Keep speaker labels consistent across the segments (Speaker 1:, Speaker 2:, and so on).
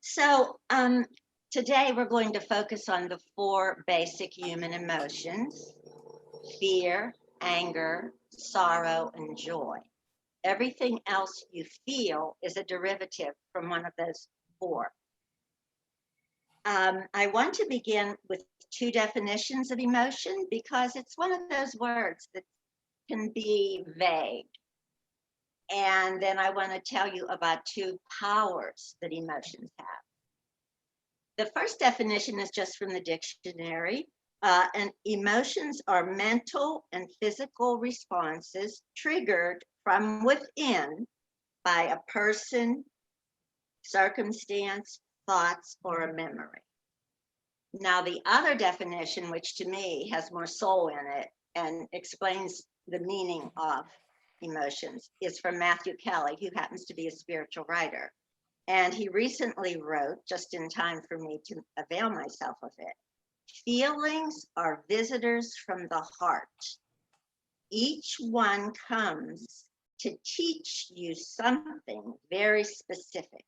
Speaker 1: So today we're going to focus on the four basic human emotions: fear, anger, sorrow, and joy. Everything else you feel is a derivative from one of those four. I want to begin with two definitions of emotion because it's one of those words that can be vague. And then I want to tell you about two powers that emotions have. The first definition is just from the dictionary, and emotions are mental and physical responses triggered from within by a person, circumstance, thoughts, or a memory. Now, the other definition, which to me has more soul in it and explains the meaning of emotions, is from Matthew Kelly, who happens to be a spiritual writer. And he recently wrote, just in time for me to avail myself of it: feelings are visitors from the heart. Each one comes to teach you something very specific.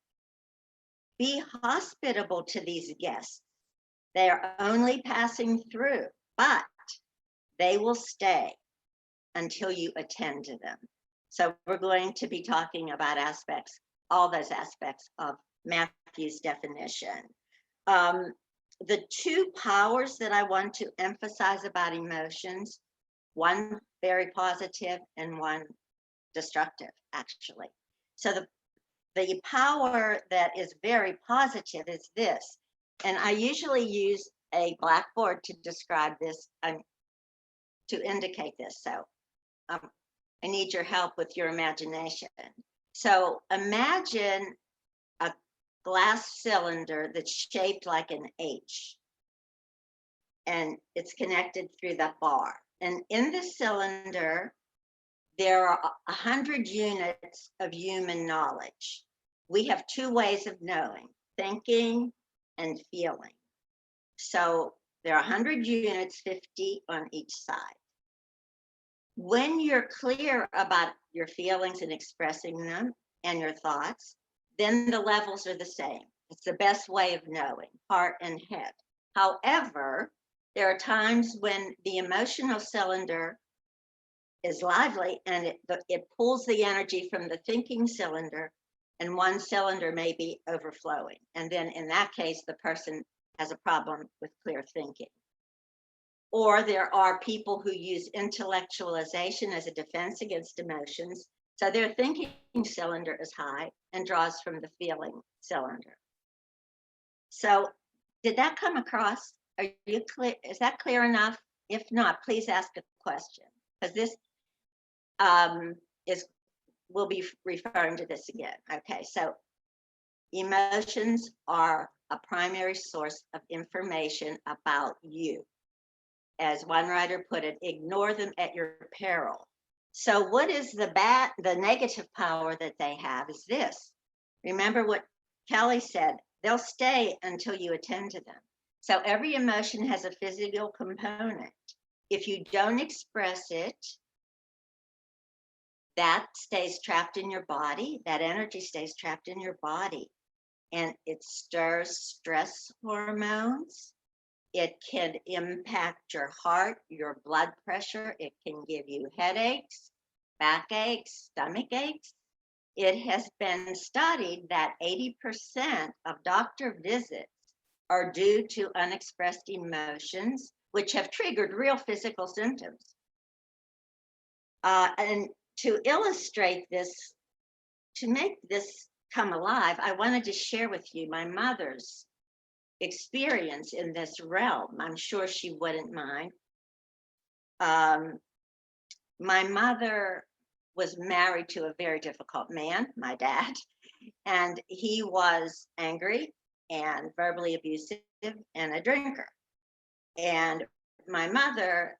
Speaker 1: Be hospitable to these guests. They are only passing through, but they will stay until you attend to them. So we're going to be talking about all those aspects of Matthew's definition. The two powers that I want to emphasize about emotions, one very positive and one destructive, actually. So the power that is very positive is this, and I usually use a blackboard to describe this, to indicate this. So I need your help with your imagination. So imagine a glass cylinder that's shaped like an H, and it's connected through that bar. And in the cylinder, there are 100 units of human knowledge. We have two ways of knowing: thinking and feeling. So there are 100 units, 50 on each side. When you're clear about your feelings and expressing them and your thoughts, then the levels are the same. It's the best way of knowing, heart and head. However, there are times when the emotional cylinder is lively and it pulls the energy from the thinking cylinder, and one cylinder may be overflowing. And then in that case, the person has a problem with clear thinking. Or there are people who use intellectualization as a defense against emotions. So their thinking cylinder is high and draws from the feeling cylinder. So did that come across? Are you clear? Is that clear enough? If not, please ask a question, because this we'll be referring to this again. Okay, so emotions are a primary source of information about you. As one writer put it, ignore them at your peril. So what is the negative power that they have is this. Remember what Kelly said, they'll stay until you attend to them. So every emotion has a physical component. If you don't express it, that stays trapped in your body, that energy stays trapped in your body, and it stirs stress hormones. It can impact your heart, your blood pressure. It can give you headaches, backaches, stomach aches. It has been studied that 80% of doctor visits are due to unexpressed emotions, which have triggered real physical symptoms. And to illustrate this, to make this come alive, I wanted to share with you my mother's experience in this realm. I'm sure she wouldn't mind. My mother was married to a very difficult man, my dad, and he was angry and verbally abusive and a drinker. And my mother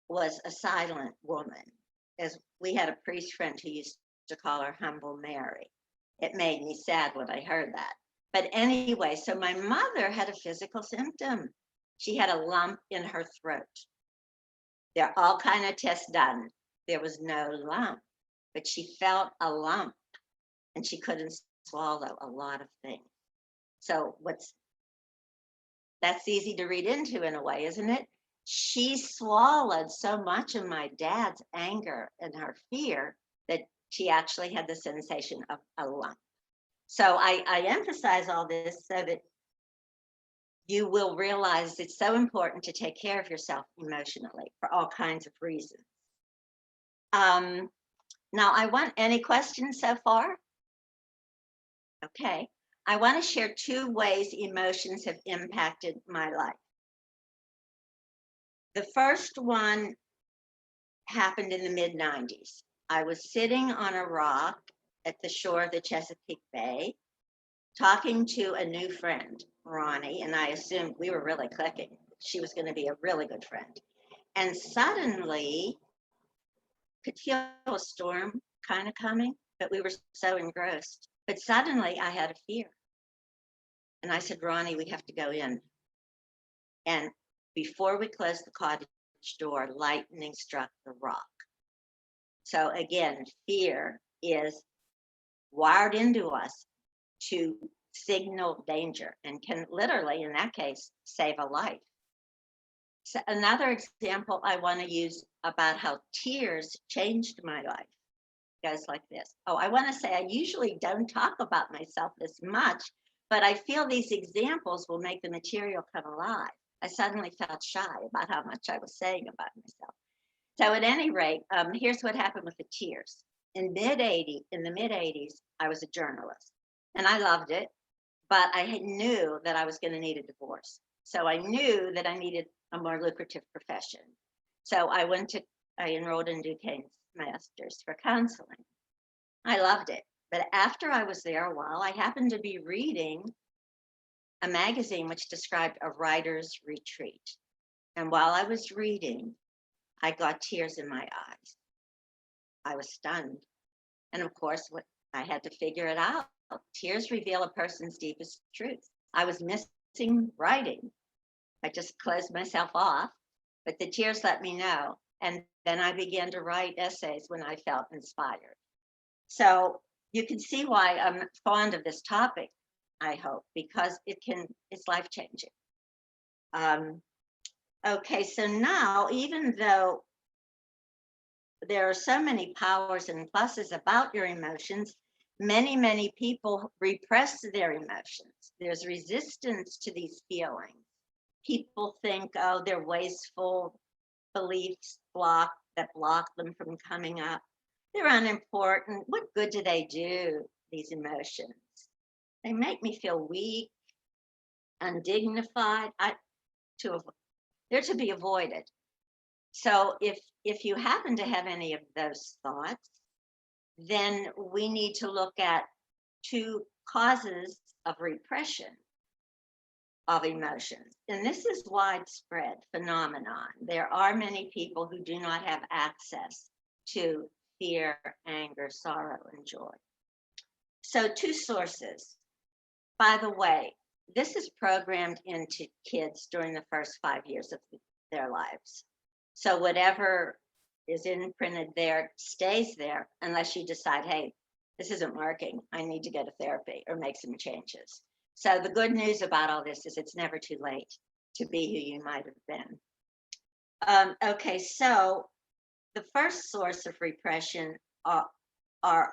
Speaker 1: was a silent woman, as we had a priest friend who used to call her Humble Mary. It made me sad when I heard that. But anyway, so my mother had a physical symptom. She had a lump in her throat. There are all kinds of tests done. There was no lump, but she felt a lump and she couldn't swallow a lot of things. So that's easy to read into in a way, isn't it? She swallowed so much of my dad's anger and her fear that she actually had the sensation of a lump. So I emphasize all this so that you will realize it's so important to take care of yourself emotionally for all kinds of reasons. Now, I want any questions so far? Okay. I want to share 2 ways emotions have impacted my life. The first one happened in the mid-90s. I was sitting on a rock at the shore of the Chesapeake Bay, talking to a new friend, Ronnie, and I assumed we were really clicking. She was going to be a really good friend. And suddenly, could feel a storm kind of coming, but we were so engrossed. But suddenly, I had a fear. And I said, Ronnie, we have to go in. And before we closed the cottage door, lightning struck the rock. So again, fear is wired into us to signal danger and can literally, in that case, save a life. So another example I want to use about how tears changed my life goes like this. Oh, I want to say I usually don't talk about myself this much, but I feel these examples will make the material come alive. I suddenly felt shy about how much I was saying about myself. So at any rate, here's what happened with the tears. In the mid 80s, I was a journalist and I loved it, but I knew that I was going to need a divorce. So I knew that I needed a more lucrative profession. So I enrolled in Duquesne's master's for counseling. I loved it. But after I was there a while, I happened to be reading a magazine which described a writer's retreat. And while I was reading, I got tears in my eyes. I was stunned. And of course, I had to figure it out. Tears reveal a person's deepest truth. I was missing writing. I just closed myself off, but the tears let me know. And then I began to write essays when I felt inspired. So you can see why I'm fond of this topic, I hope, because it's life-changing. Okay, so now, even though there are so many powers and pluses about your emotions, many people repress their emotions. There's resistance to these feelings. People think, oh, they're wasteful beliefs that block them from coming up. They're unimportant. What good do they do, these emotions? They make me feel weak, undignified. They're to be avoided. So if you happen to have any of those thoughts, then we need to look at 2 causes of repression of emotions. And this is widespread phenomenon. There are many people who do not have access to fear, anger, sorrow, and joy. So 2 sources. By the way, this is programmed into kids during the first 5 years of their lives. So whatever is imprinted there stays there unless you decide, hey, this isn't working. I need to go to therapy or make some changes. So the good news about all this is it's never too late to be who you might have been. Okay, so the first source of repression are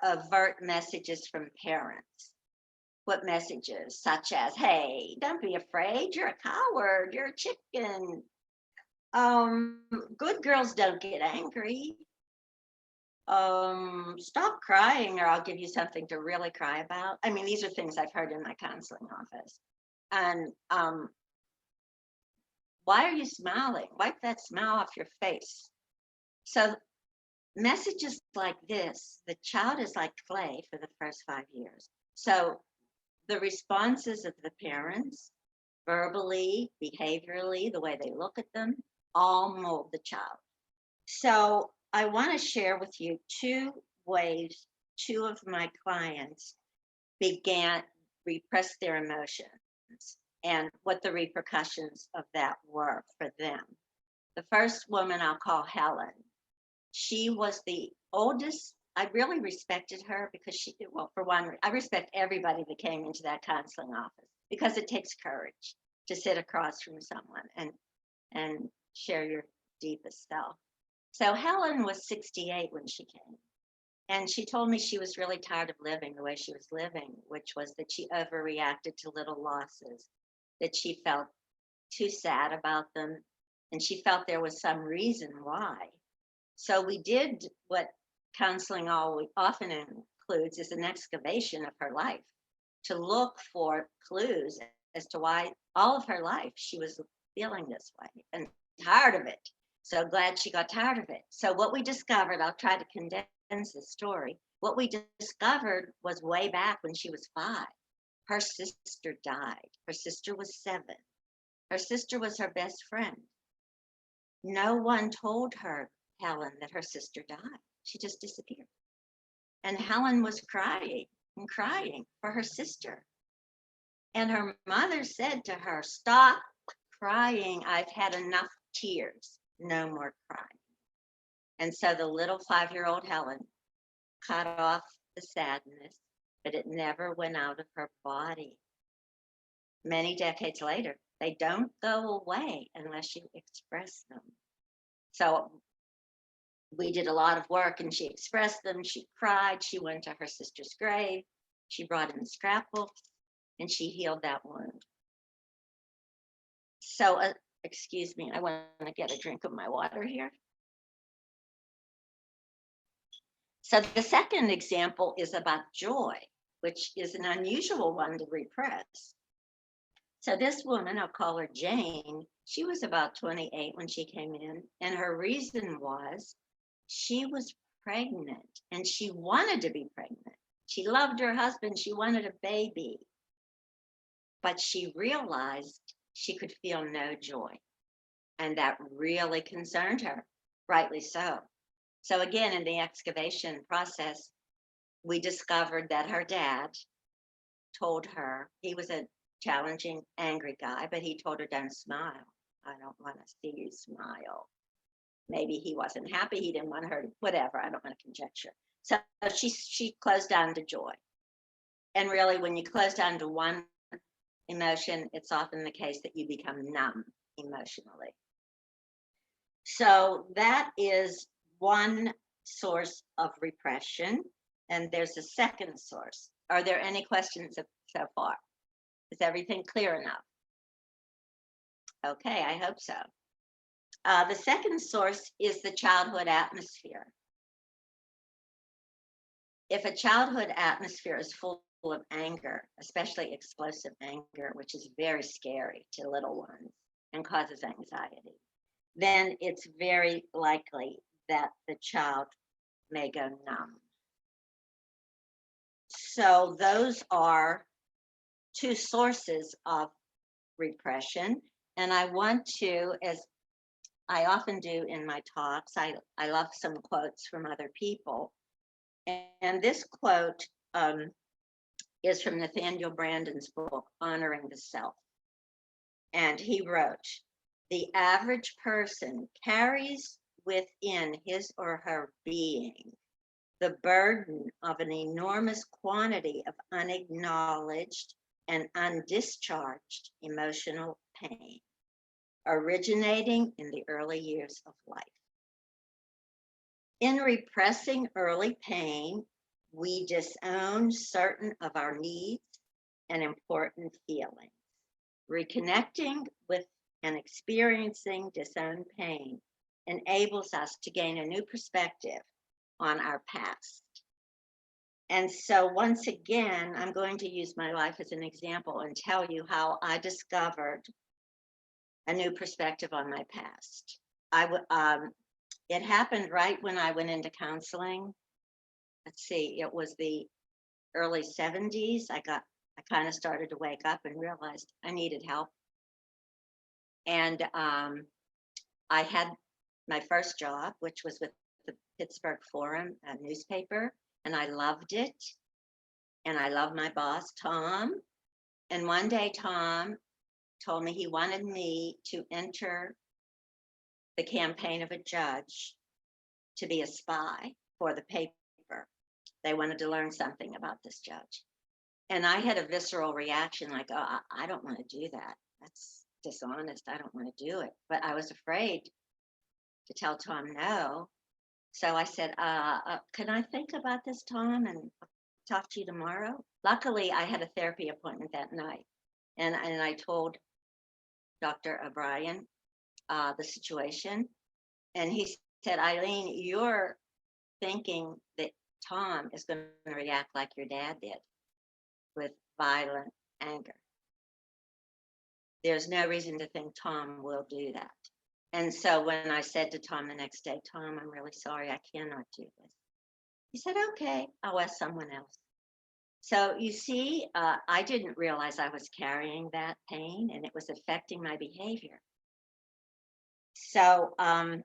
Speaker 1: overt messages from parents. What messages? Such as, hey, don't be afraid. You're a coward. You're a chicken. Good girls don't get angry. Stop crying or I'll give you something to really cry about. I mean, these are things I've heard in my counseling office. And why are you smiling? Wipe that smile off your face. So messages like this, the child is like clay for the first 5 years. So the responses of the parents, verbally, behaviorally, the way they look at them, all mold the child. So I want to share with you 2 ways 2 of my clients began repress their emotions and what the repercussions of that were for them. The first woman I'll call Helen. She was the oldest. I really respected her because for one, I respect everybody that came into that counseling office. because it takes courage to sit across from someone and share your deepest self. So Helen was 68 when she came. And she told me she was really tired of living the way she was living, which was that she overreacted to little losses, that she felt too sad about them, and she felt there was some reason why. So we did what counseling often includes is an excavation of her life to look for clues as to why all of her life she was feeling this way and tired of it. So glad she got tired of it. So what we discovered, I'll try to condense the story. What we discovered was way back when she was 5. Her sister died. Her sister was 7. Her sister was her best friend. No one told her, Helen, that her sister died. She just disappeared. And Helen was crying and crying for her sister. And her mother said to her, stop crying. I've had enough tears. No more crying. And so the little 5-year-old Helen cut off the sadness, but it never went out of her body. Many decades later, they don't go away unless you express them. So we did a lot of work and she expressed them. She cried. She went to her sister's grave. She brought in scrapbooks and she healed that wound. So, excuse me, I want to get a drink of my water here. So the second example is about joy, which is an unusual one to repress. So this woman, I'll call her Jane, she was about 28 when she came in, and her reason was she was pregnant and she wanted to be pregnant. She loved her husband, she wanted a baby, but she realized she could feel no joy, and that really concerned her, rightly so. So again, in the excavation process, we discovered that her dad told her, he was a challenging, angry guy, but he told her, don't smile. I don't want to see you smile. Maybe he wasn't happy. He didn't want her to, whatever. I don't want to conjecture. So she closed down to joy. And really, when you close down to one emotion, it's often the case that you become numb emotionally. So that is one source of repression. And there's a second source. Are there any questions so far? Is everything clear enough? Okay, I hope so. The second source is the childhood atmosphere. If a childhood atmosphere is full of anger, especially explosive anger, which is very scary to little ones and causes anxiety, then it's very likely that the child may go numb. So those are two sources of repression. And I want to, as I often do in my talks, I love some quotes from other people. And this quote is from Nathaniel Branden's book, Honoring the Self. And he wrote, the average person carries within his or her being the burden of an enormous quantity of unacknowledged and undischarged emotional pain, originating in the early years of life. In repressing early pain, we disown certain of our needs and important feelings. Reconnecting with and experiencing disowned pain enables us to gain a new perspective on our past. And so once again, I'm going to use my life as an example and tell you how I discovered a new perspective on my past. It happened right when I went into counseling. Let's see, it was the early 70s. I kind of started to wake up and realized I needed help. And I had my first job, which was with the Pittsburgh Forum, a newspaper, and I loved it. And I loved my boss, Tom. And one day, Tom told me he wanted me to enter the campaign of a judge to be a spy for the paper. They wanted to learn something about this judge. And I had a visceral reaction like, oh, I don't want to do that. That's dishonest. I don't want to do it. But I was afraid to tell Tom no. So I said, can I think about this, Tom, and talk to you tomorrow? Luckily, I had a therapy appointment that night. And I told Dr. O'Brien the situation. And he said, Eileen, you're thinking that Tom is going to react like your dad did, with violent anger. There's no reason to think Tom will do that. And so when I said to Tom the next day, Tom, I'm really sorry, I cannot do this. He said, okay, I'll ask someone else. So you see, I didn't realize I was carrying that pain and it was affecting my behavior. So from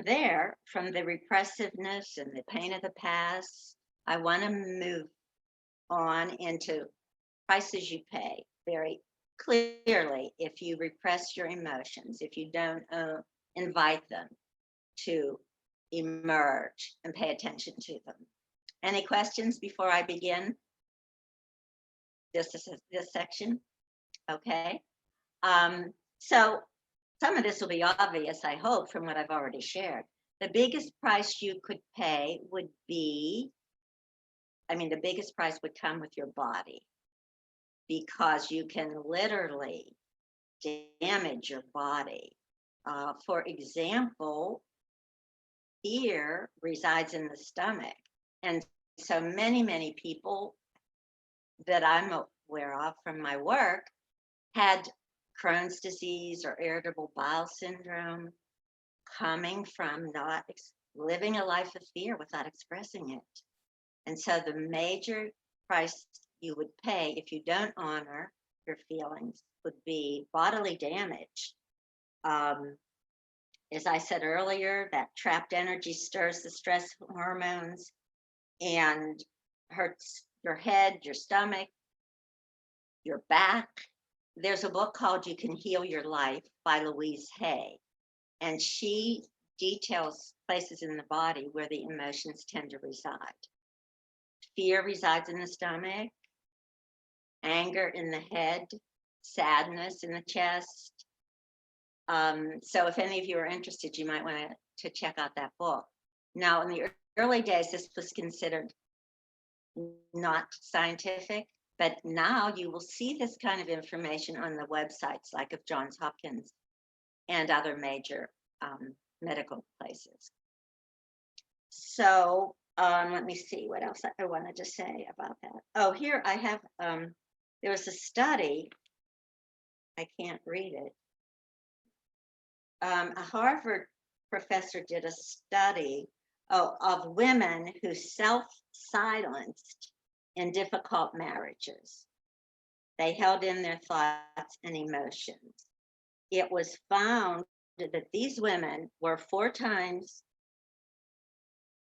Speaker 1: there, from the repressiveness and the pain of the past, I want to move on into prices you pay very clearly if you repress your emotions, if you don't invite them to emerge and pay attention to them. Any questions before I begin this section? Okay. So some of this will be obvious, I hope, from what I've already shared. The biggest price you could pay would be, the biggest price would come with your body, because you can literally damage your body. For example, fear resides in the stomach. And so many people that I'm aware of from my work had Crohn's disease or irritable bowel syndrome coming from not living a life of fear without expressing it. And so the major price you would pay if you don't honor your feelings would be bodily damage. As I said earlier, that trapped energy stirs the stress hormones and hurts your head, your stomach, your back. There's a book called You Can Heal Your Life by Louise Hay, and she details places in the body where the emotions tend to reside. Fear resides in the stomach, anger in the head, sadness in the chest. So if any of you are interested, you might want to check out that book. Now, in the early days, this was considered not scientific, but now you will see this kind of information on the websites like of Johns Hopkins and other major medical places. So let me see what else I wanted to say about that. Oh, here I have, there was a study, I can't read it. A Harvard professor did a study of women who self-silenced in difficult marriages. They held in their thoughts and emotions. It was found that these women were 4 times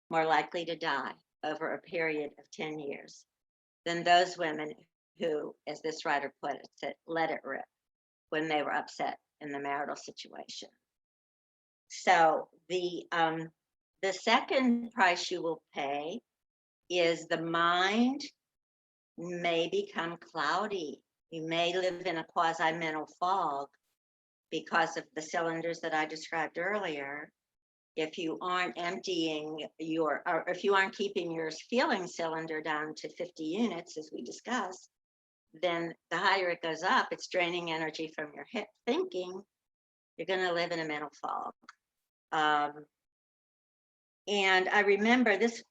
Speaker 1: more likely to die over a period of 10 years than those women who, as this writer put it, said, let it rip when they were upset in the marital situation. So the second price you will pay is the mind may become cloudy. You may live in a quasi-mental fog because of the cylinders that I described earlier. If you aren't emptying or if you aren't keeping your feeling cylinder down to 50 units, as we discussed, then the higher it goes up, it's draining energy from your thinking. You're going to live in a mental fog. And I remember this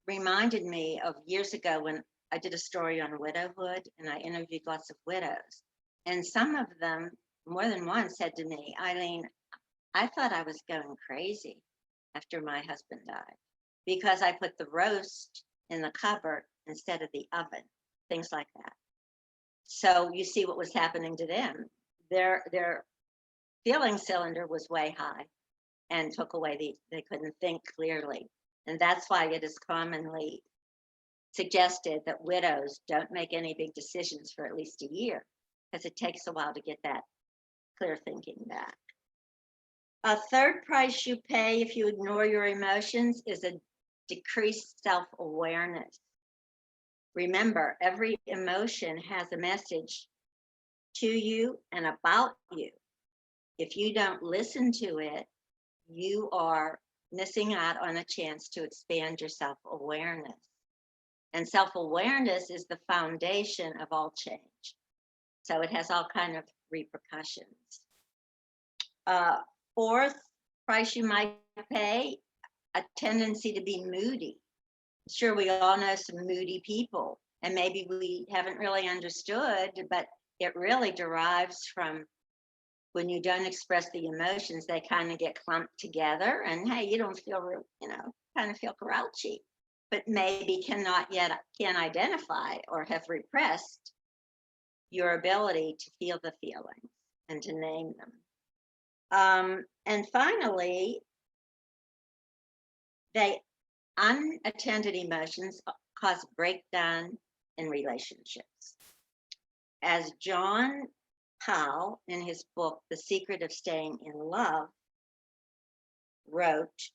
Speaker 1: reminded me of years ago when I did a story on widowhood and I interviewed lots of widows. And some of them, more than one, said to me, Eileen, I thought I was going crazy after my husband died because I put the roast in the cupboard instead of the oven, things like that. So you see what was happening to them. Their feeling cylinder was way high and took away they couldn't think clearly. And that's why it is commonly suggested that widows don't make any big decisions for at least a year, because it takes a while to get that clear thinking back. A third price you pay if you ignore your emotions is a decreased self-awareness. Remember, every emotion has a message to you and about you. If you don't listen to it, you are missing out on a chance to expand your self-awareness. And self-awareness is the foundation of all change. So it has all kinds of repercussions. Fourth price you might pay, a tendency to be moody. Sure, we all know some moody people, and maybe we haven't really understood, but it really derives from when you don't express the emotions, they kind of get clumped together, and hey, you don't feel, kind of feel grouchy, but maybe can identify or have repressed your ability to feel the feelings and to name them. And finally, unattended emotions cause breakdown in relationships. As John Powell, in his book, The Secret of Staying in Love, wrote,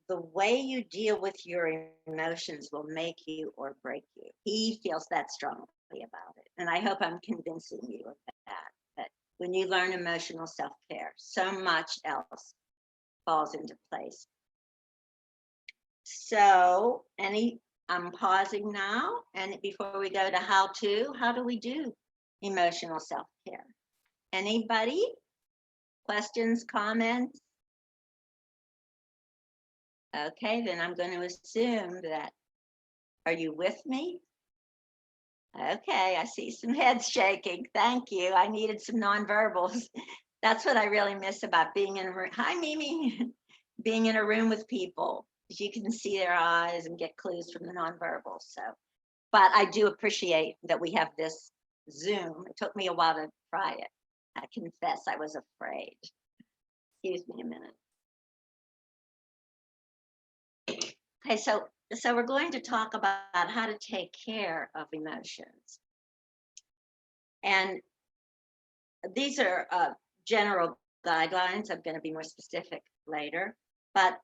Speaker 1: the way you deal with your emotions will make you or break you. He feels that strongly about it. And I hope I'm convincing you of that when you learn emotional self-care, so much else falls into place. So I'm pausing now. And before we go to how do we do emotional self-care? Anybody? Questions, comments? Okay, then I'm going to assume that, are you with me? Okay, I see some heads shaking. Thank you. I needed some nonverbals. That's what I really miss about being in a room. Hi, Mimi. Being in a room with people. You can see their eyes and get clues from the nonverbals. So, but I do appreciate that we have this Zoom. It took me a while to try it. I confess I was afraid. Excuse me a minute. Okay, so we're going to talk about how to take care of emotions. And these are general guidelines. I'm going to be more specific later, but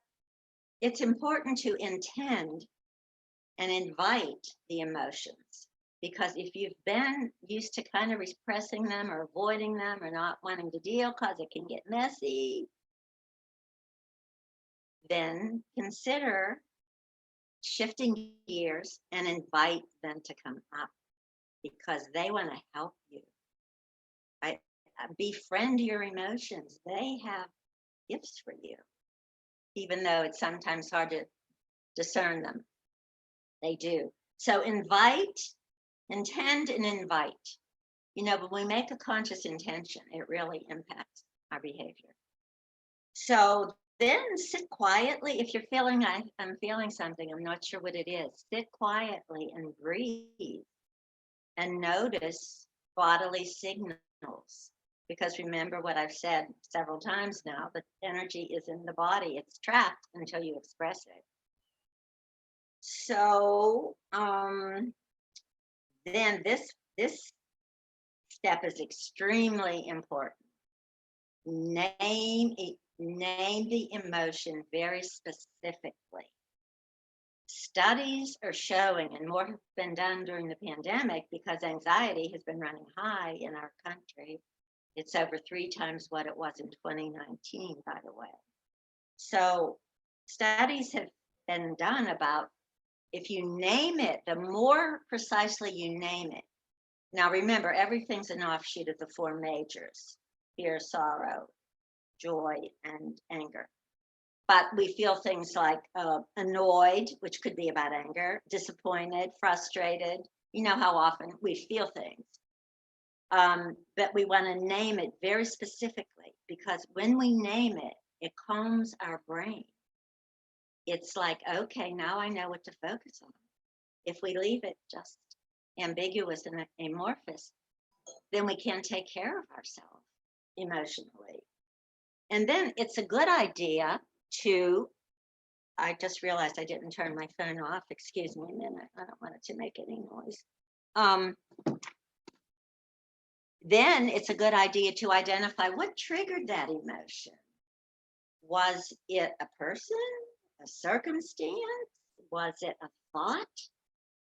Speaker 1: it's important to intend and invite the emotions, because if you've been used to kind of repressing them or avoiding them or not wanting to deal because it can get messy, then consider shifting gears and invite them to come up, because they want to help you. Befriend your emotions. They have gifts for you, even though it's sometimes hard to discern them. They do. So intend and invite. When we make a conscious intention, it really impacts our behavior. So then sit quietly. If you're feeling, I'm feeling something, I'm not sure what it is, sit quietly and breathe and notice bodily signals. Because remember what I've said several times now, the energy is in the body. It's trapped until you express it. So then this step is extremely important. Name the emotion very specifically. Studies are showing, and more have been done during the pandemic, because anxiety has been running high in our country. It's over 3 times what it was in 2019, by the way. So studies have been done about, if you name it, the more precisely you name it. Now remember, everything's an offshoot of the 4 majors: fear, sorrow, joy, and anger. But we feel things like annoyed, which could be about anger, disappointed, frustrated. You know how often we feel things. But we want to name it very specifically, because when we name it, it calms our brain. It's like, okay, now I know what to focus on. If we leave it just ambiguous and amorphous, then we can't take care of ourselves emotionally. And then it's a good idea to, I just realized I didn't turn my phone off. Excuse me a minute. I don't want it to make any noise. Then it's a good idea to identify what triggered that emotion. Was it a person, a circumstance? Was it a thought?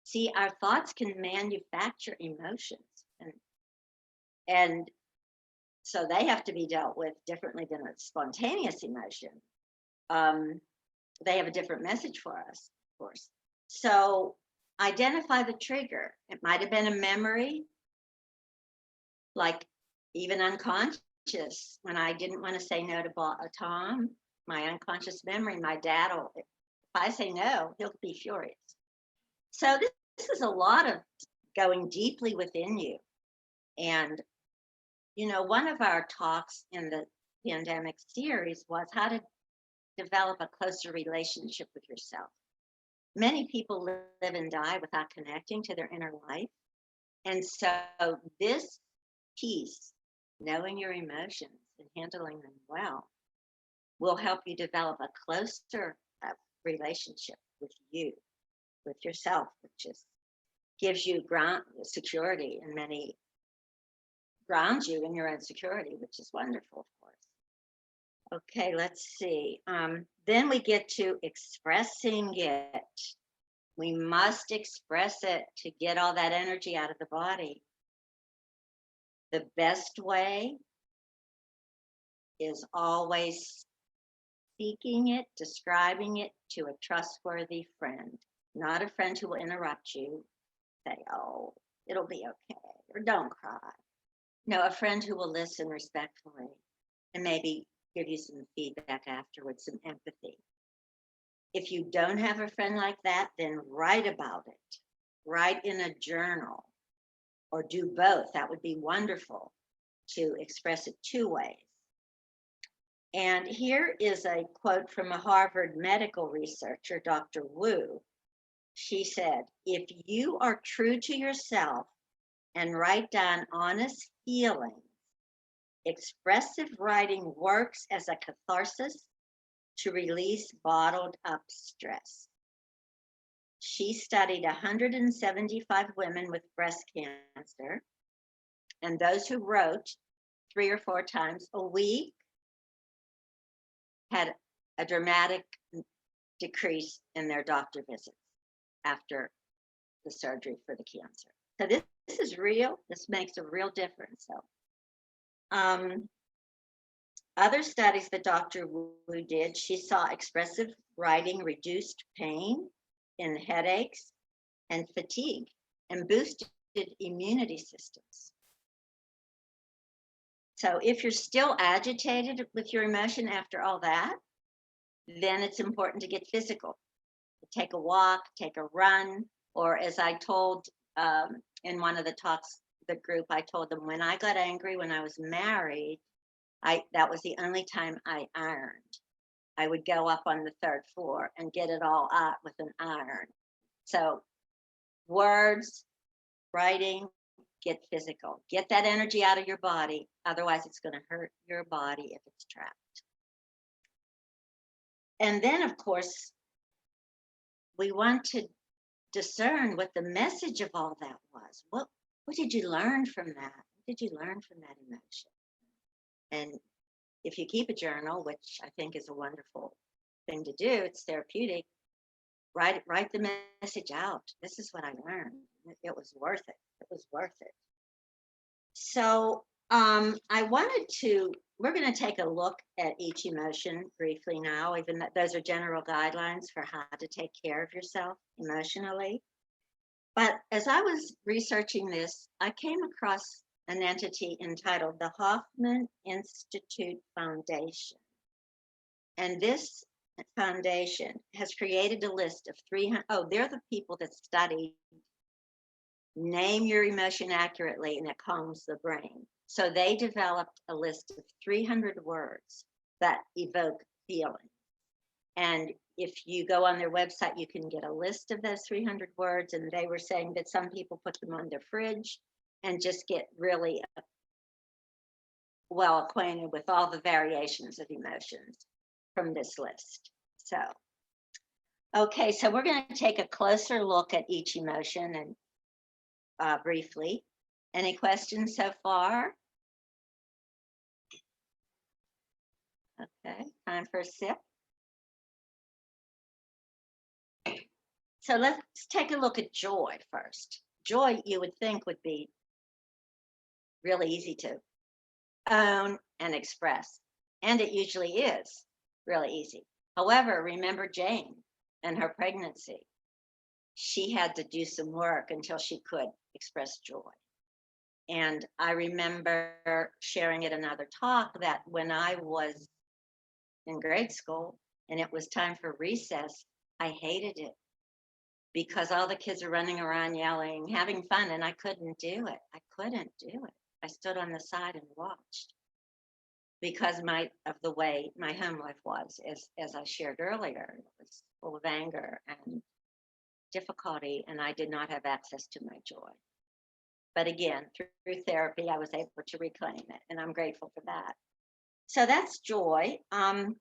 Speaker 1: See, our thoughts can manufacture emotions, and so they have to be dealt with differently than a spontaneous emotion. They have a different message for us, of course. So identify the trigger. It might have been a memory, like even unconscious, when I didn't want to say no to Tom, my unconscious memory, my dad will, if I say no, he'll be furious. So this is a lot of going deeply within you. And, you know, one of our talks in the pandemic series was how to develop a closer relationship with yourself. Many people live and die without connecting to their inner life. And so this piece, knowing your emotions and handling them well, will help you develop a closer relationship with you, with yourself, which is gives you security, and many grounds you in your own security, which is wonderful, of course. Okay, let's see. Then we get to expressing it. We must express it to get all that energy out of the body. The best way is always speaking it, describing it to a trustworthy friend, not a friend who will interrupt you, say, oh, it'll be okay, or don't cry. No, a friend who will listen respectfully and maybe give you some feedback afterwards, some empathy. If you don't have a friend like that, then write about it. Write in a journal or do both. That would be wonderful to express it two ways. And here is a quote from a Harvard medical researcher, Dr. Wu. She said, if you are true to yourself and write down honest feelings, expressive writing works as a catharsis to release bottled up stress. She studied 175 women with breast cancer, and those who wrote 3 or 4 times a week had a dramatic decrease in their doctor visits after the surgery for the cancer. So this is real. This makes a real difference. So other studies that Dr. Wu did, she saw expressive writing reduced pain in headaches and fatigue and boosted immunity systems. So if you're still agitated with your emotion after all that, then it's important to get physical. Take a walk, take a run, or as I told in one of the talks, the group, I told them when I got angry when I was married, that was the only time I ironed. I would go up on the 3rd floor and get it all out with an iron. So words, writing, get physical. Get that energy out of your body. Otherwise, it's going to hurt your body if it's trapped. And then, of course, we want to discern what the message of all that was. What did you learn from that? What did you learn from that emotion? And if you keep a journal, which I think is a wonderful thing to do, it's therapeutic, write the message out. This is what I learned. It was worth it. It was worth it. So we're going to take a look at each emotion briefly now, even though those are general guidelines for how to take care of yourself emotionally. But as I was researching this, I came across an entity entitled the Hoffman Institute Foundation. And this foundation has created a list of 300, they're the people that study name your emotion accurately and it calms the brain. So they developed a list of 300 words that evoke feeling. And if you go on their website, you can get a list of those 300 words. And they were saying that some people put them on their fridge and just get really well acquainted with all the variations of emotions from this list. So, okay, so we're going to take a closer look at each emotion and briefly. Any questions so far? Okay, time for a sip. So let's take a look at joy first. Joy, you would think, would be really easy to own and express, and it usually is really easy. However, remember Jane and her pregnancy. She had to do some work until she could express joy. And I remember sharing at another talk that when I was in grade school and it was time for recess, I hated it because all the kids are running around yelling, having fun, and I couldn't do it. I couldn't do it. I stood on the side and watched because of the way my home life was, as I shared earlier. It was full of anger and difficulty, and I did not have access to my joy. But again, through therapy, I was able to reclaim it, and I'm grateful for that. So that's joy. I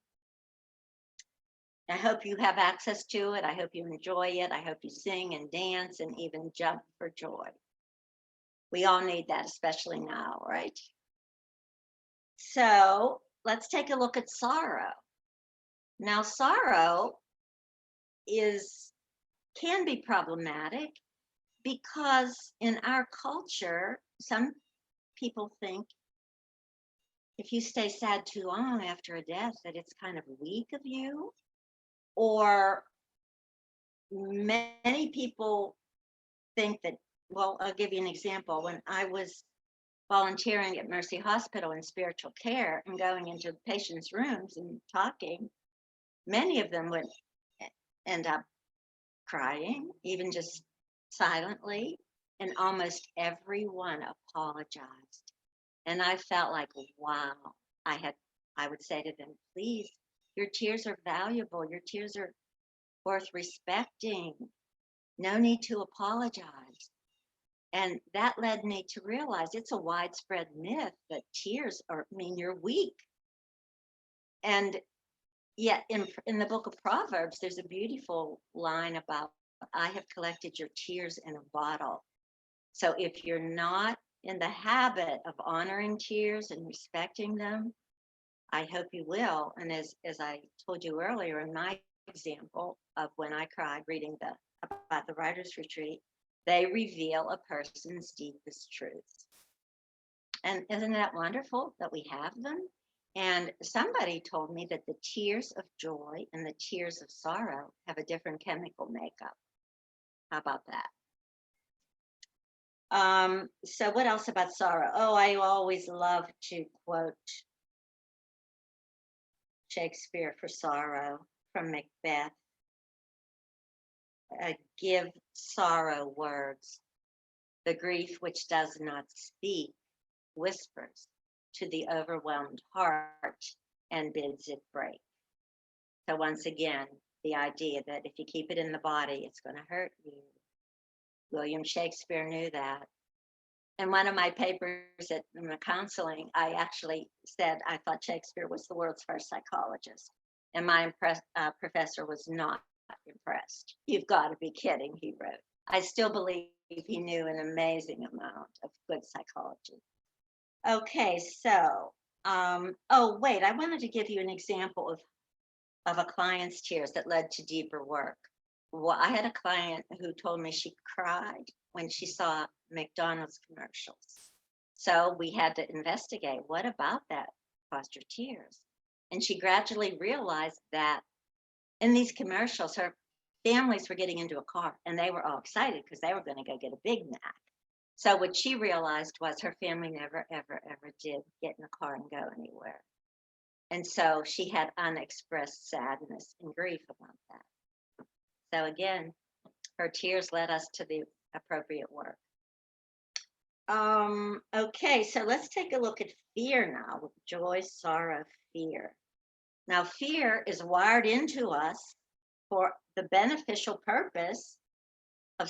Speaker 1: hope you have access to it. I hope you enjoy it. I hope you sing and dance and even jump for joy. We all need that, especially now, right? So let's take a look at sorrow. Now, sorrow can be problematic because in our culture, some people think if you stay sad too long after a death, that it's kind of weak of you. Or many people think that, well, I'll give you an example. When I was volunteering at Mercy Hospital in spiritual care and going into patients' rooms and talking, many of them would end up crying, even just silently, and almost everyone apologized. And I felt like, wow, I would say to them, please, your tears are valuable. Your tears are worth respecting. No need to apologize. And that led me to realize it's a widespread myth that tears mean you're weak. And yet in the book of Proverbs, there's a beautiful line about, I have collected your tears in a bottle. So if you're not in the habit of honoring tears and respecting them, I hope you will. And as I told you earlier in my example of when I cried reading about the writer's retreat, they reveal a person's deepest truths. And isn't that wonderful that we have them? And somebody told me that the tears of joy and the tears of sorrow have a different chemical makeup. How about that? So what else about sorrow? Oh, I always love to quote Shakespeare for sorrow from Macbeth. Give sorrow words. The grief which does not speak whispers to the overwhelmed heart and bids it break. So once again, the idea that if you keep it in the body, it's going to hurt you. William Shakespeare knew that. In one of my papers in the counseling, I actually said I thought Shakespeare was the world's first psychologist. And my professor was not impressed. You've got to be kidding, he wrote. I still believe he knew an amazing amount of good psychology. Okay, so, oh, wait, I wanted to give you an example of a client's tears that led to deeper work. Well, I had a client who told me she cried when she saw McDonald's commercials. So we had to investigate what about that caused her tears. And she gradually realized that in these commercials, her families were getting into a car and they were all excited because they were going to go get a Big Mac. So what she realized was her family never, ever, ever did get in a car and go anywhere. And so she had unexpressed sadness and grief about that. So again, her tears led us to the appropriate work. Okay, so let's take a look at fear now, with joy, sorrow, fear. Now, fear is wired into us for the beneficial purpose of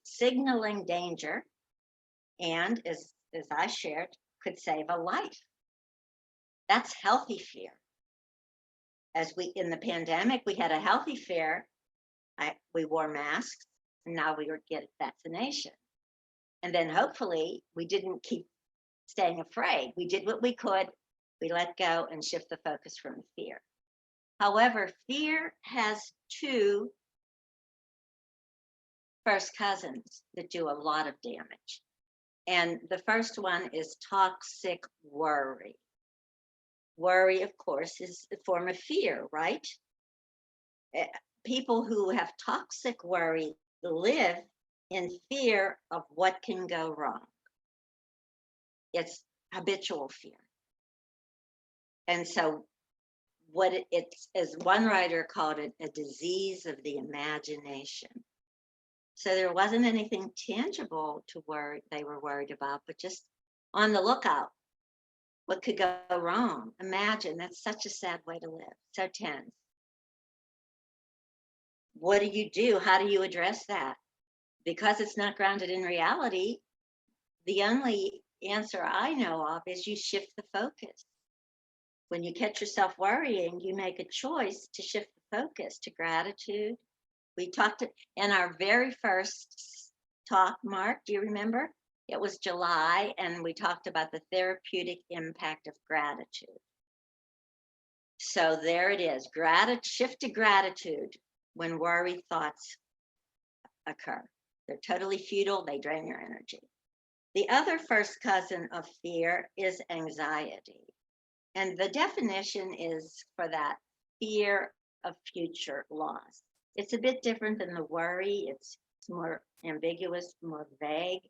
Speaker 1: signaling danger, and as I shared, could save a life. That's healthy fear. As in the pandemic, we had a healthy fear. We wore masks, and now we get vaccination. And then hopefully we didn't keep staying afraid. We did what we could. We let go and shift the focus from fear. However, fear has two first cousins that do a lot of damage. And the first one is toxic worry. Worry, of course, is a form of fear, right? People who have toxic worry live in fear of what can go wrong. It's habitual fear. And so it's, as one writer called it, a disease of the imagination. So there wasn't anything tangible they were worried about, but just on the lookout. What could go wrong? Imagine, that's such a sad way to live, so tense. What do you do? How do you address that? Because it's not grounded in reality, the only answer I know of is you shift the focus. When you catch yourself worrying, you make a choice to shift the focus to gratitude. We talked in our very first talk, Mark, do you remember? It was July, and we talked about the therapeutic impact of gratitude. So there it is, shift to gratitude when worry thoughts occur. They're totally futile, they drain your energy. The other first cousin of fear is anxiety. And the definition is for that, fear of future loss. It's a bit different than the worry. It's more ambiguous, more vague.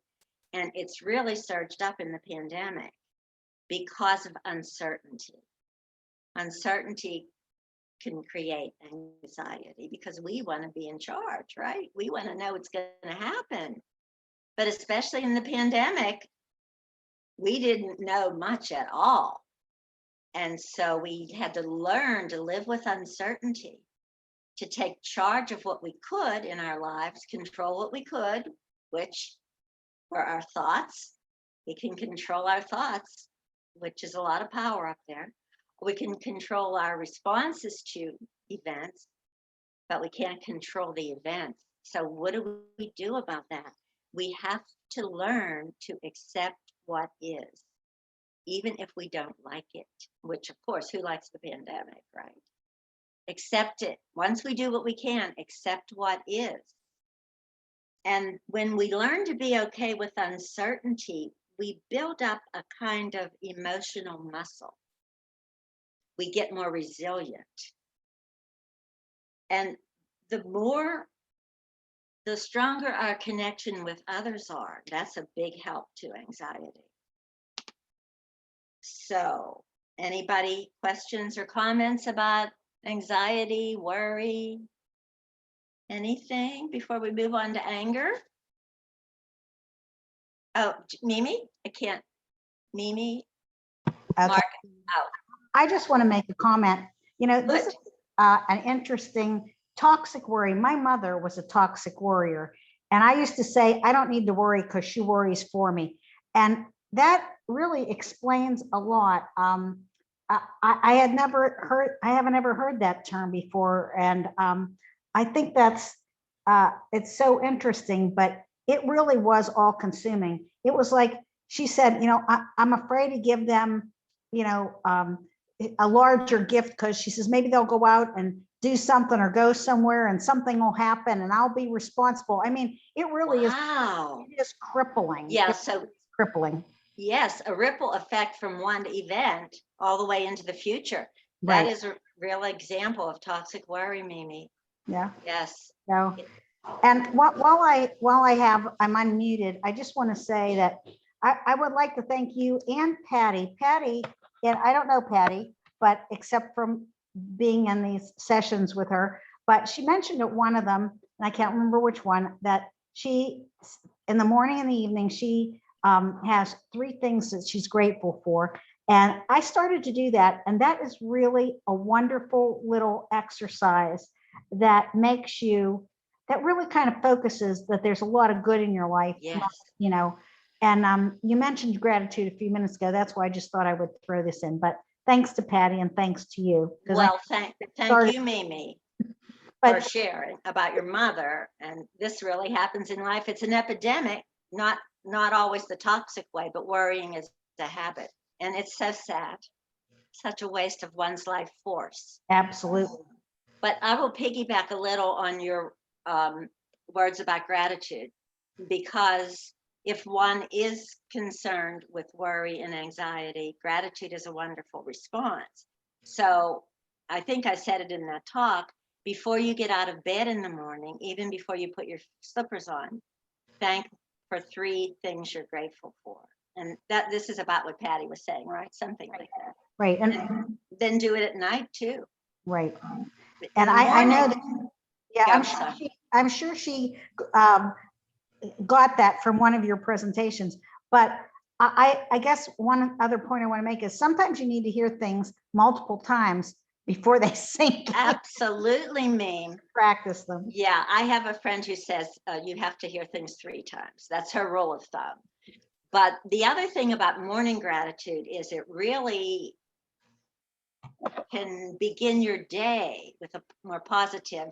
Speaker 1: And it's really surged up in the pandemic because of uncertainty. Uncertainty can create anxiety because we want to be in charge, right? We want to know what's going to happen. But especially in the pandemic, we didn't know much at all. And so we had to learn to live with uncertainty, to take charge of what we could in our lives, control what we could, which were our thoughts. We can control our thoughts, which is a lot of power up there. We can control our responses to events, but we can't control the events. So what do we do about that? We have to learn to accept what is, even if we don't like it, which of course, who likes the pandemic, right? Accept it. Once we do what we can, accept what is. And when we learn to be okay with uncertainty, we build up a kind of emotional muscle. We get more resilient. And the stronger our connection with others are, that's a big help to anxiety. So, anybody questions or comments about anxiety, worry, anything before we move on to anger? Oh, Mimi, I can't. Mimi,
Speaker 2: Okay.
Speaker 1: Mark, out.
Speaker 2: I just want to make a comment. You know, this is an interesting toxic worry. My mother was a toxic worrier, and I used to say, I don't need to worry because she worries for me. And that really explains a lot. I haven't ever heard that term before. And I think that's, it's so interesting, but it really was all consuming. It was like, she said, you know, I'm afraid to give them, you know, a larger gift because she says, maybe they'll go out and do something or go somewhere and something will happen and I'll be responsible. I mean, it really is crippling.
Speaker 1: Yeah,
Speaker 2: so crippling.
Speaker 1: Yes, a ripple effect from one event all the way into the future.
Speaker 2: Right.
Speaker 1: That is a real example of toxic worry, Mimi.
Speaker 2: Yeah.
Speaker 1: Yes.
Speaker 2: No. And while I'm unmuted, I just want to say that I would like to thank you and Patty. Patty, and I don't know Patty, but except from being in these sessions with her, but she mentioned at one of them, and I can't remember which one, that she, in the morning and the evening, she has 3 things that she's grateful for. And I started to do that. And that is really a wonderful little exercise that makes you, that really kind of focuses that there's a lot of good in your life.
Speaker 1: Yes.
Speaker 2: You know, and you mentioned gratitude a few minutes ago. That's why I just thought I would throw this in. But thanks to Patty and thanks to you.
Speaker 1: Well, thank you, Mimi, for sharing about your mother. And this really happens in life. It's an epidemic, not always the toxic way, but worrying is a habit. And it's so sad. Such a waste of one's life force.
Speaker 2: Absolutely.
Speaker 1: But I will piggyback a little on your words about gratitude, because if one is concerned with worry and anxiety, gratitude is a wonderful response. So I think I said it in that talk, before you get out of bed in the morning, even before you put your slippers on, thank for 3 things you're grateful for. And that this is about what Patty was saying, right? Something like that.
Speaker 2: Right. And
Speaker 1: And then do it at night too.
Speaker 2: right.
Speaker 1: In
Speaker 2: And
Speaker 1: the
Speaker 2: I know that,
Speaker 1: morning,
Speaker 2: yeah,
Speaker 1: yeah, sorry.
Speaker 2: I'm sure she got that from one of your presentations. But I guess one other point I want to make is sometimes you need to hear things multiple times before they sink in.
Speaker 1: Absolutely, Meme.
Speaker 2: Practice them.
Speaker 1: Yeah, I have a friend who says you have to hear things 3 times. That's her rule of thumb. But the other thing about morning gratitude is it really can begin your day with a more positive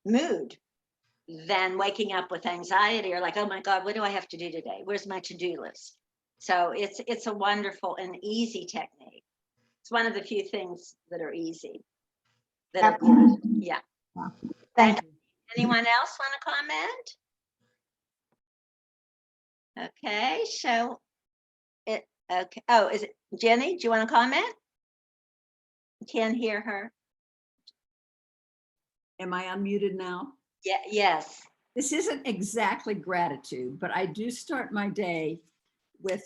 Speaker 1: mood than waking up with anxiety or like, oh my God, what do I have to do today? Where's my to-do list? So it's a wonderful and easy technique. It's one of the few things that are easy. That are good. Yeah.
Speaker 2: Thank you.
Speaker 1: Anyone else want to comment? Okay, so it okay. Oh, is it Jenny? Do you want to comment? Can't hear her.
Speaker 3: Am I unmuted now?
Speaker 1: Yeah, yes.
Speaker 3: This isn't exactly gratitude, but I do start my day with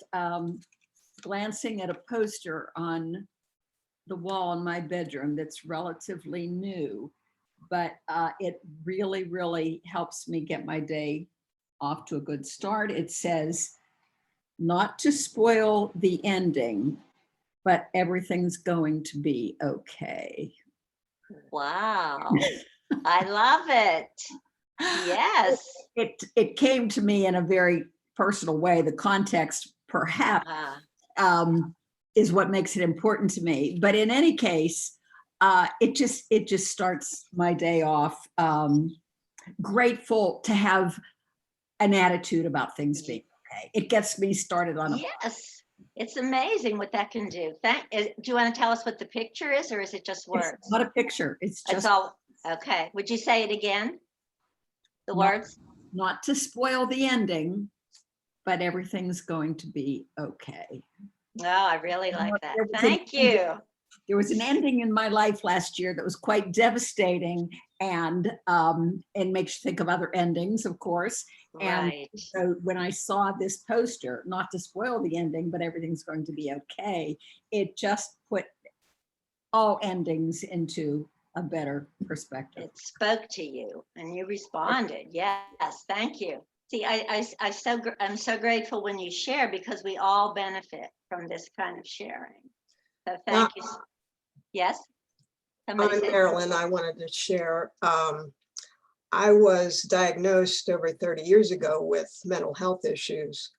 Speaker 3: glancing at a poster on the wall in my bedroom that's relatively new, but it really, really helps me get my day off to a good start. It says, not to spoil the ending, but everything's going to be okay.
Speaker 1: Wow. I love it. Yes.
Speaker 3: It came to me in a very personal way. The context perhaps is what makes it important to me. But in any case, it just starts my day off grateful to have an attitude about things being okay. It gets me started on a
Speaker 1: yes. It's amazing what that can do. Do you want to tell us what the picture is, or is it just words?
Speaker 3: It's not a picture. It's just
Speaker 1: all okay. Would you say it again? The words?
Speaker 3: Not to spoil the ending, but everything's going to be okay.
Speaker 1: Oh, I really like that. Thank you.
Speaker 3: There was an ending in my life last year that was quite devastating, and makes you think of other endings, of course.
Speaker 1: Right.
Speaker 3: And so when I saw this poster, not to spoil the ending, but everything's going to be okay, it just put all endings into a better perspective.
Speaker 1: It spoke to you and you responded. Yes, thank you. See, I'm so grateful when you share, because we all benefit from this kind of sharing. So thank you. Yes? Somebody
Speaker 4: I'm
Speaker 1: said,
Speaker 4: Marilyn. I wanted to share. I was diagnosed over 30 years ago with mental health issues.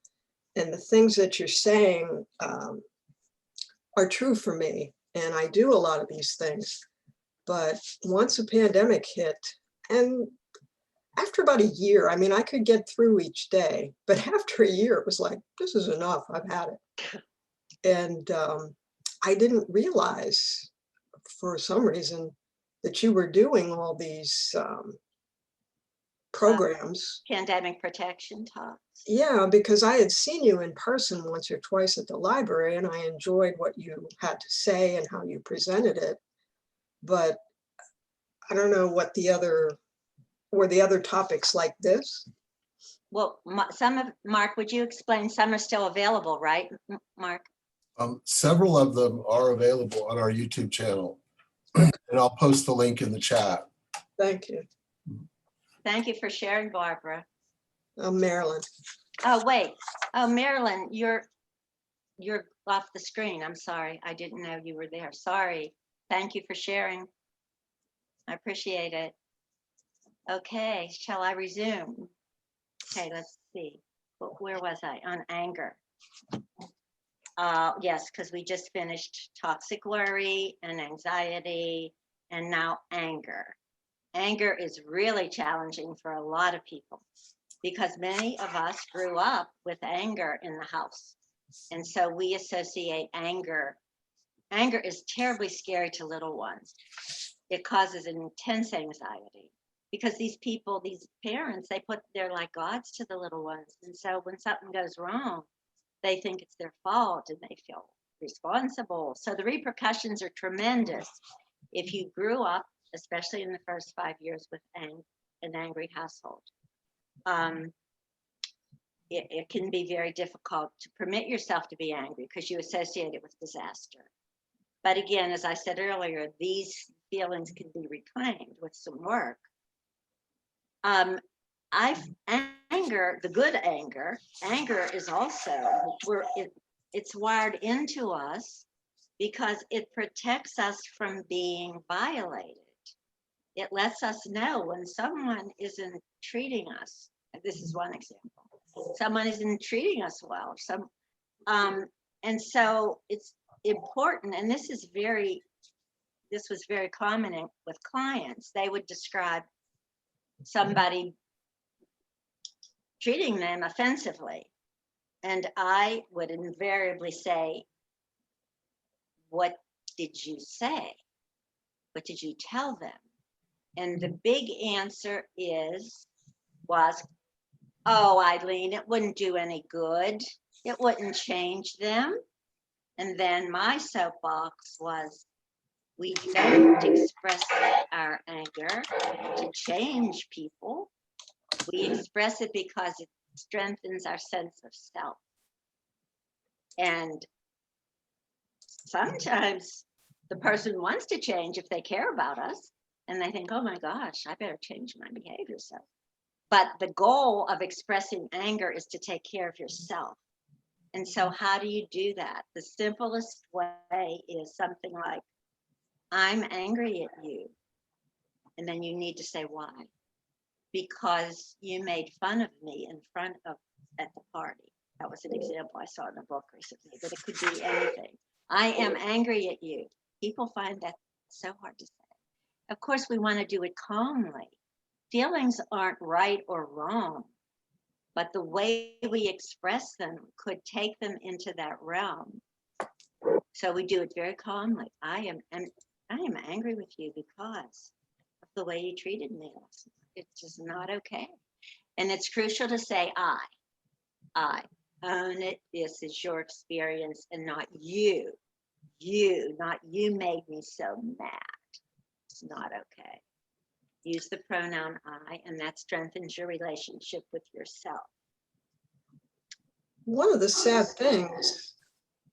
Speaker 4: And the things that you're saying are true for me. And I do a lot of these things. But once a pandemic hit, and after about a year, I mean, I could get through each day. But after a year, it was like, this is enough. I've had it. And I didn't realize for some reason that you were doing all these programs.
Speaker 1: pandemic protection talks.
Speaker 4: Yeah, because I had seen you in person once or twice at the library, and I enjoyed what you had to say and how you presented it. But I don't know what were the other topics like this.
Speaker 1: Well, Mark, would you explain? Some are still available, right, Mark?
Speaker 5: Several of them are available on our YouTube channel, and I'll post the link in the chat.
Speaker 4: Thank you.
Speaker 1: Thank you for sharing, Barbara.
Speaker 4: Marilyn.
Speaker 1: Oh, wait. Oh, Marilyn, you're off the screen. I'm sorry. I didn't know you were there. Sorry. Thank you for sharing. I appreciate it. Okay, shall I resume? Okay, let's see. Where was I? On anger. Yes, because we just finished toxic worry and anxiety, and now anger. Anger is really challenging for a lot of people, because many of us grew up with anger in the house. And so we associate anger. Anger is terribly scary to little ones. It causes an intense anxiety. because these people, these parents, they're like gods to the little ones. And so when something goes wrong, they think it's their fault and they feel responsible. So the repercussions are tremendous if you grew up, especially in the first 5 years, with an angry household. It can be very difficult to permit yourself to be angry because you associate it with disaster. But again, as I said earlier, these feelings can be reclaimed with some work. Anger, the good anger is also, it's wired into us because it protects us from being violated. It lets us know when someone isn't treating us. This is one example. Someone isn't treating us well. And so it's important, and this was very common with clients. They would describe somebody treating them offensively, and I would invariably say, what did you say? What did you tell them? And the big answer was, oh, Eileen, it wouldn't do any good. It wouldn't change them. And then my soapbox was, we don't express our anger to change people. We express it because it strengthens our sense of self. And sometimes the person wants to change if they care about us and they think, oh my gosh, I better change my behavior. But the goal of expressing anger is to take care of yourself. And so how do you do that? The simplest way is something like, I'm angry at you. And then you need to say why. Because you made fun of me at the party. That was an example I saw in a book recently, but it could be anything. I am angry at you. People find that so hard to say. Of course, we want to do it calmly. Feelings aren't right or wrong, but the way we express them could take them into that realm. So we do it very calmly. I am angry with you because of the way you treated me last night. It's just not okay. And it's crucial to say I own it. This is your experience and not you. Not you made me so mad. It's not okay. Use the pronoun I, and that strengthens your relationship with yourself.
Speaker 4: One of the sad things,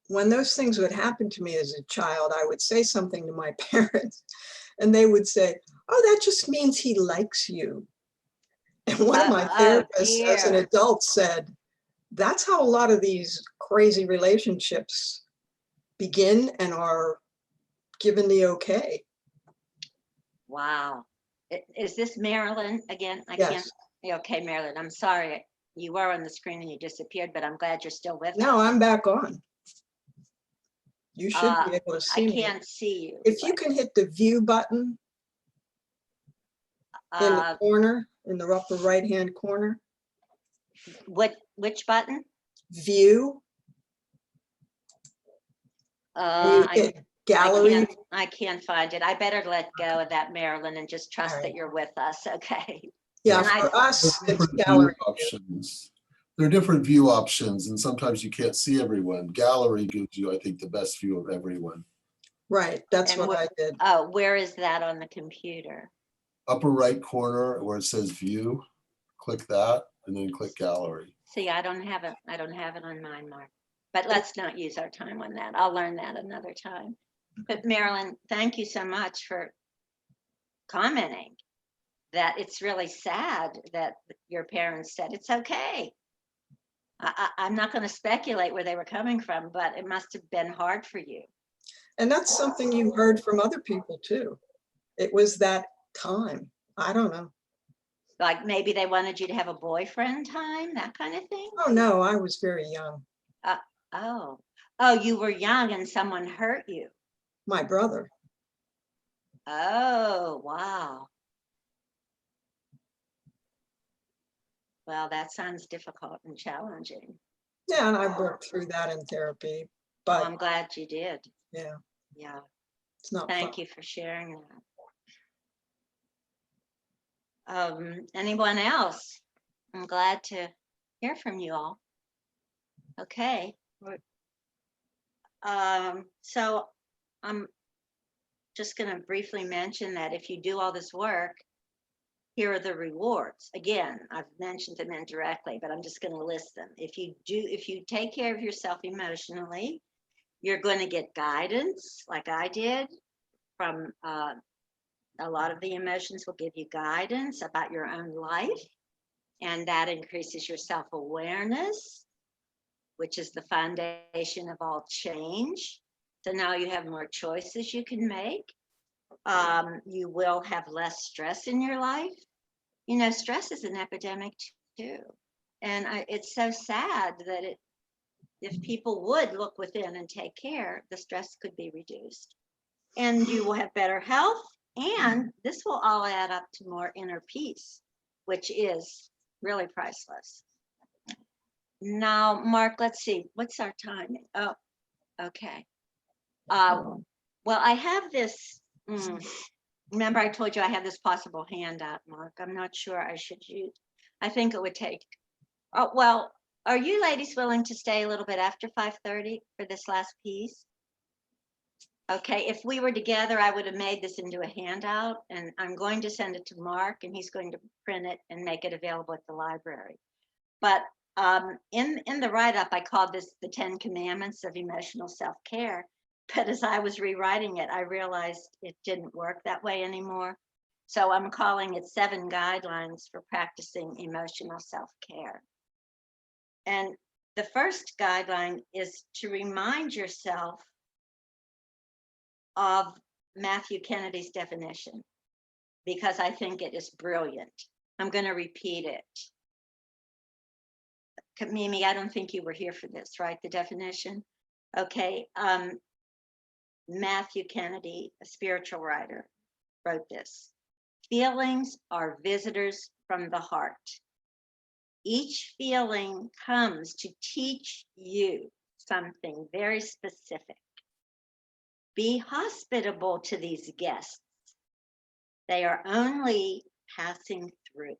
Speaker 4: when those things would happen to me as a child, I would say something to my parents and they would say, oh, that just means he likes you. And one of my therapists as an adult said, that's how a lot of these crazy relationships begin and are given the okay.
Speaker 1: Wow. Is this Marilyn again?
Speaker 4: Yes.
Speaker 1: Okay, Marilyn, I'm sorry. You were on the screen and you disappeared, but I'm glad you're still with us.
Speaker 4: No, I'm back on. You should be able to see me.
Speaker 1: I can't see you.
Speaker 4: If you can hit the view button in the corner, in the upper right-hand corner.
Speaker 1: Which button?
Speaker 4: View. You hit gallery.
Speaker 1: I can't find it. I better let go of that, Marilyn, and just trust
Speaker 4: All right.
Speaker 1: that you're with us. Okay.
Speaker 4: Yeah,
Speaker 1: And
Speaker 4: for us,
Speaker 5: There are
Speaker 4: it's
Speaker 5: different
Speaker 4: gallery.
Speaker 5: view options. There are different view options, and sometimes you can't see everyone. Gallery gives you, I think, the best view of everyone.
Speaker 4: Right, that's
Speaker 1: And
Speaker 4: what I did.
Speaker 1: Oh, where is that on the computer?
Speaker 5: Upper right corner where it says view, click that, and then click gallery.
Speaker 1: See, I don't have it on mine, Mark. But let's not use our time on that. I'll learn that another time. But Marilyn, thank you so much for commenting that it's really sad that your parents said it's okay. I'm not going to speculate where they were coming from, but it must have been hard for you.
Speaker 4: And that's something you heard from other people too. It was that time. I don't know.
Speaker 1: Like maybe they wanted you to have a boyfriend time, that kind of thing?
Speaker 4: Oh no, I was very young.
Speaker 1: Oh, you were young and someone hurt you.
Speaker 4: My brother.
Speaker 1: Oh, wow. Well, that sounds difficult and challenging.
Speaker 4: Yeah, and I worked through that in therapy.
Speaker 1: Well,
Speaker 4: But
Speaker 1: I'm glad you did.
Speaker 4: yeah,
Speaker 1: Yeah.
Speaker 4: it's not
Speaker 1: Thank
Speaker 4: fun.
Speaker 1: you for sharing that. Anyone else? I'm glad to hear from you all. Okay. So I'm just going to briefly mention that if you do all this work, here are the rewards. Again, I've mentioned them indirectly, but I'm just going to list them. If you take care of yourself emotionally, you're going to get guidance, like I did, from a lot of the emotions will give you guidance about your own life, and that increases your self-awareness, which is the foundation of all change. So now you have more choices you can make. You will have less stress in your life. You know, stress is an epidemic too. And it's so sad that if people would look within and take care, the stress could be reduced. And you will have better health. And this will all add up to more inner peace, which is really priceless. Now, Mark, let's see, what's our time? Oh, okay. Well, I have this, remember I told you I have this possible handout, Mark. I'm not sure I should use, I think it would take, oh, well, are you ladies willing to stay a little bit after 5:30 for this last piece? Okay, if we were together, I would have made this into a handout, and I'm going to send it to Mark, and he's going to print it and make it available at the library. But in the write-up, I called this the 10 Commandments of Emotional Self-Care. But as I was rewriting it, I realized it didn't work that way anymore. So I'm calling it 7 Guidelines for Practicing Emotional Self-Care. And the first guideline is to remind yourself of Matthew Kennedy's definition, because I think it is brilliant. I'm going to repeat it. Mimi, I don't think you were here for this, right? The definition? Okay. Matthew Kennedy, a spiritual writer, wrote this. Feelings are visitors from the heart. Each feeling comes to teach you something very specific. Be hospitable to these guests. They are only passing through,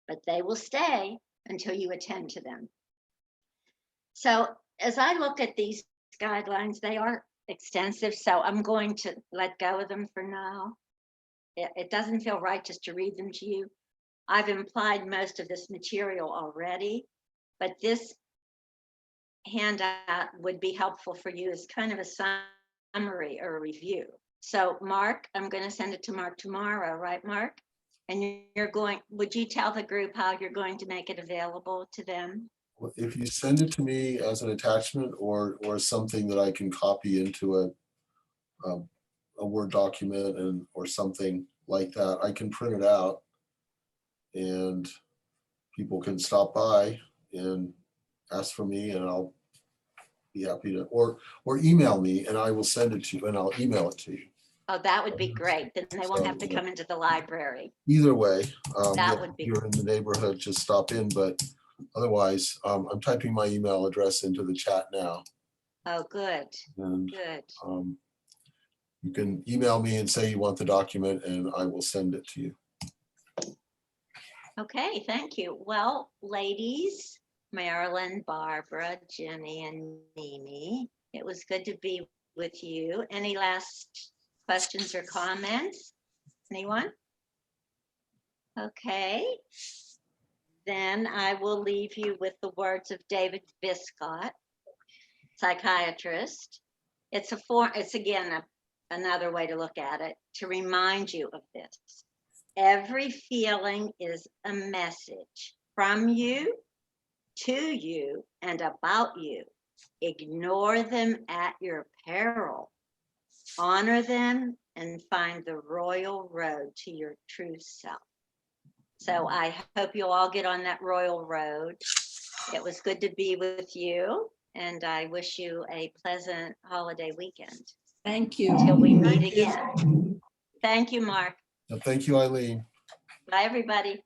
Speaker 1: but they will stay until you attend to them. So as I look at these guidelines, they are extensive, so I'm going to let go of them for now. It doesn't feel right just to read them to you. I've implied most of this material already, but this handout would be helpful for you as kind of a summary or a review. So Mark, I'm going to send it to Mark tomorrow, right, Mark? And you're going, would you tell the group how you're going to make it available to them?
Speaker 5: If you send it to me as an attachment or something that I can copy into a Word document or something like that, I can print it out and people can stop by and ask for me, and I'll be happy to, or email me and I will send it to you, and I'll email it to you.
Speaker 1: Oh, that would be great. Then they won't have to come into the library.
Speaker 5: Either way,
Speaker 1: That
Speaker 5: if
Speaker 1: would be
Speaker 5: you're in the neighborhood, just stop in, but otherwise, I'm typing my email address into the chat now.
Speaker 1: Oh, good,
Speaker 5: And
Speaker 1: good.
Speaker 5: you can email me and say you want the document and I will send it to you.
Speaker 1: Okay, thank you. Well, ladies, Marilyn, Barbara, Jenny, and Mimi, it was good to be with you. Any last questions or comments? Anyone? Okay. Then I will leave you with the words of David Biscott, psychiatrist. It's again another way to look at it, to remind you of this. Every feeling is a message from you, to you, and about you. Ignore them at your peril. Honor them and find the royal road to your true self. So I hope you'll all get on that royal road. It was good to be with you, and I wish you a pleasant holiday weekend.
Speaker 3: Thank you.
Speaker 1: Until we meet again. Thank you, Mark.
Speaker 5: And thank you, Eileen.
Speaker 1: Bye, everybody.